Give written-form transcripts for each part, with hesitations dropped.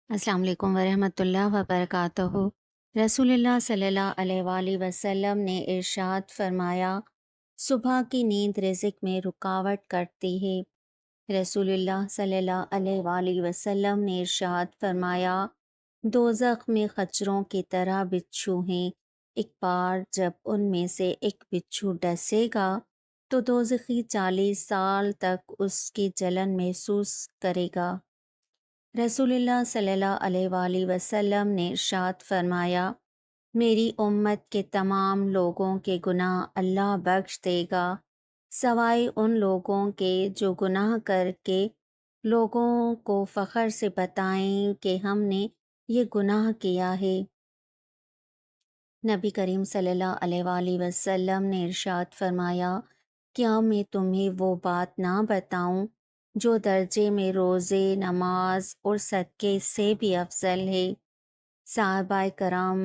السلام علیکم ورحمۃ اللہ وبرکاتہ۔ رسول اللہ صلی اللہ علیہ وآلہ وسلم نے ارشاد فرمایا، صبح کی نیند رزق میں رکاوٹ کرتی ہے۔ رسول اللہ صلی اللہ علیہ وآلہ وسلم نے ارشاد فرمایا، دوزخ میں خچروں کی طرح بچھو ہیں، ایک بار جب ان میں سے ایک بچھو ڈسے گا تو دوزخی 40 سال تک اس کی جلن محسوس کرے گا۔ رسول اللہ صلی اللہ علیہ وآلہ وسلم نے ارشاد فرمایا، میری امت کے تمام لوگوں کے گناہ اللہ بخش دے گا سوائے ان لوگوں کے جو گناہ کر کے لوگوں کو فخر سے بتائیں کہ ہم نے یہ گناہ کیا ہے۔ نبی کریم صلی اللہ علیہ وآلہ وسلم نے ارشاد فرمایا، کیا میں تمہیں وہ بات نہ بتاؤں جو درجے میں روزے، نماز اور صدقے سے بھی افضل ہے؟ صحابہ کرام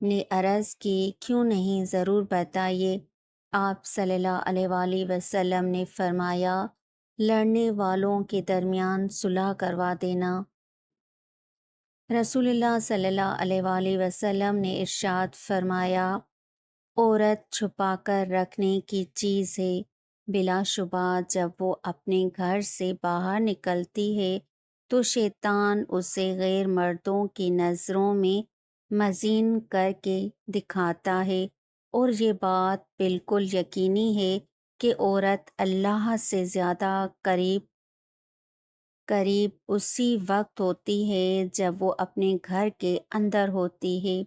نے عرض کی، کیوں نہیں، ضرور بتائیے۔ آپ صلی اللہ علیہ وآلہ وسلم نے فرمایا، لڑنے والوں کے درمیان صلح کروا دینا۔ رسول اللہ صلی اللہ علیہ وآلہ وسلم نے ارشاد فرمایا، عورت چھپا کر رکھنے کی چیز ہے، بلا شبہ جب وہ اپنے گھر سے باہر نکلتی ہے تو شیطان اسے غیر مردوں کی نظروں میں مزین کر کے دکھاتا ہے، اور یہ بات بالکل یقینی ہے کہ عورت اللہ سے زیادہ قریب اسی وقت ہوتی ہے جب وہ اپنے گھر کے اندر ہوتی ہے۔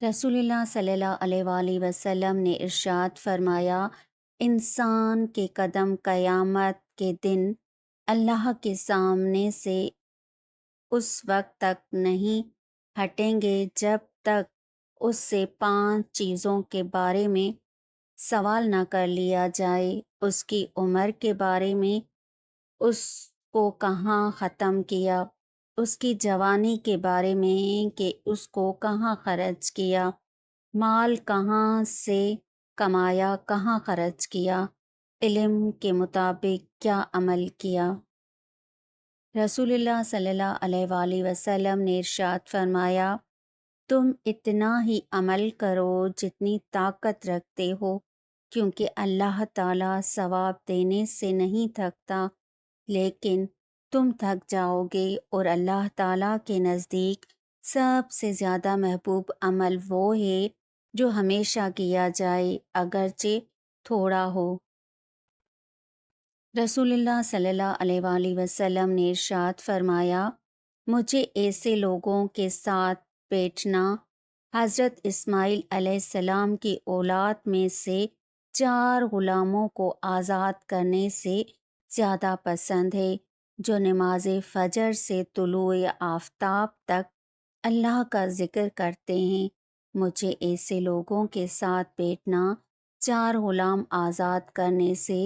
رسول اللہ صلی اللہ علیہ وآلہ وسلم نے ارشاد فرمایا، انسان کے قدم قیامت کے دن اللہ کے سامنے سے اس وقت تک نہیں ہٹیں گے جب تک اس سے 5 چیزوں کے بارے میں سوال نہ کر لیا جائے۔ اس کی عمر کے بارے میں، اس کو کہاں ختم کیا، اس کی جوانی کے بارے میں کہ اس کو کہاں خرچ کیا، مال کہاں سے کمایا، کہاں خرچ کیا، علم کے مطابق کیا عمل کیا۔ رسول اللہ صلی اللہ علیہ وآلہ وسلم نے ارشاد فرمایا، تم اتنا ہی عمل کرو جتنی طاقت رکھتے ہو، کیونکہ اللہ تعالیٰ ثواب دینے سے نہیں تھکتا، لیکن تم تھک جاؤ گے، اور اللہ تعالیٰ کے نزدیک سب سے زیادہ محبوب عمل وہ ہے جو ہمیشہ کیا جائے اگرچہ تھوڑا ہو۔ رسول اللہ صلی اللہ علیہ وآلہ وسلم نے ارشاد فرمایا، مجھے ایسے لوگوں کے ساتھ بیٹھنا حضرت اسماعیل علیہ السلام کی اولاد میں سے 4 غلاموں کو آزاد کرنے سے زیادہ پسند ہے، جو نماز فجر سے طلوع آفتاب تک اللہ کا ذکر کرتے ہیں۔ مجھے ایسے لوگوں کے ساتھ بیٹھنا 4 غلام آزاد کرنے سے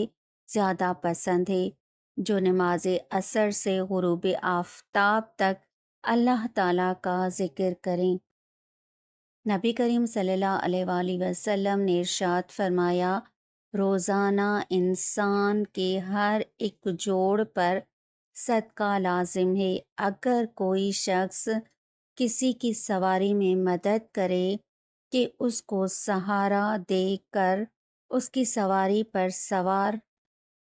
زیادہ پسند ہے، جو نماز عصر سے غروب آفتاب تک اللہ تعالیٰ کا ذکر کریں۔ نبی کریم صلی اللہ علیہ وآلہ وسلم نے ارشاد فرمایا، روزانہ انسان کے ہر ایک جوڑ پر صدقہ لازم ہے۔ اگر کوئی شخص کسی کی سواری میں مدد کرے کہ اس کو سہارا دے کر اس کی سواری پر سوار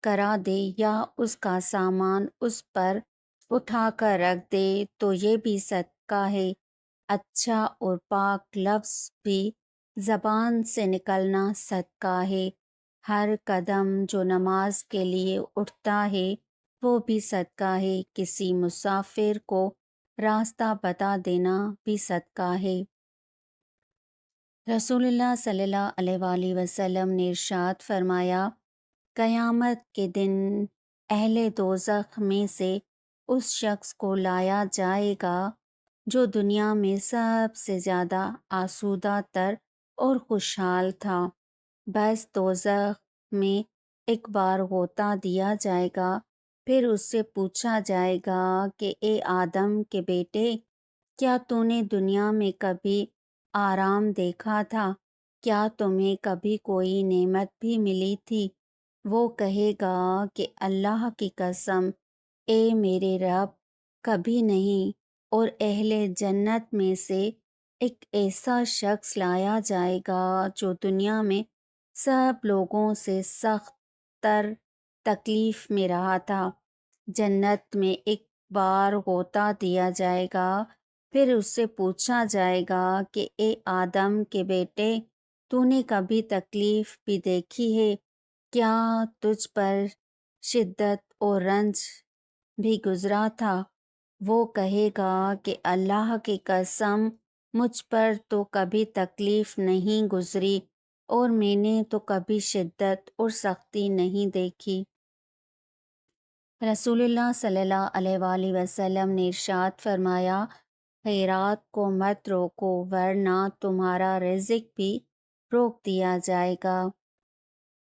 کرا دے یا اس کا سامان اس پر اٹھا کر رکھ دے تو یہ بھی صدقہ ہے۔ اچھا اور پاک لفظ بھی زبان سے نکلنا صدقہ ہے۔ ہر قدم جو نماز کے لیے اٹھتا ہے وہ بھی صدقہ ہے۔ کسی مسافر کو راستہ بتا دینا بھی صدقہ ہے۔ رسول اللہ صلی اللہ علیہ وآلہ وسلم نے ارشاد فرمایا، قیامت کے دن اہل دوزخ میں سے اس شخص کو لایا جائے گا جو دنیا میں سب سے زیادہ آسودہ تر اور خوشحال تھا۔ بس دوزخ میں ایک بار غوطہ دیا جائے گا، پھر اس سے پوچھا جائے گا کہ اے آدم کے بیٹے، کیا تو نے دنیا میں کبھی آرام دیکھا تھا؟ کیا تمہیں کبھی کوئی نعمت بھی ملی تھی؟ وہ کہے گا کہ اللہ کی قسم، اے میرے رب، کبھی نہیں، اور اہل جنت میں سے ایک ایسا شخص لایا جائے گا جو دنیا میں سب لوگوں سے سخت تر تکلیف میں رہا تھا۔ جنت میں ایک بار غوطہ دیا جائے گا، پھر اس سے پوچھا جائے گا کہ اے آدم کے بیٹے، تو نے کبھی تکلیف بھی دیکھی ہے؟ کیا تجھ پر شدت اور رنج بھی گزرا تھا؟ وہ کہے گا کہ اللہ کی قسم، مجھ پر تو کبھی تکلیف نہیں گزری اور میں نے تو کبھی شدت اور سختی نہیں دیکھی۔ رسول اللہ صلی اللہ علیہ وآلہ وسلم نے ارشاد فرمایا، خیرات کو مت روکو ورنہ تمہارا رزق بھی روک دیا جائے گا۔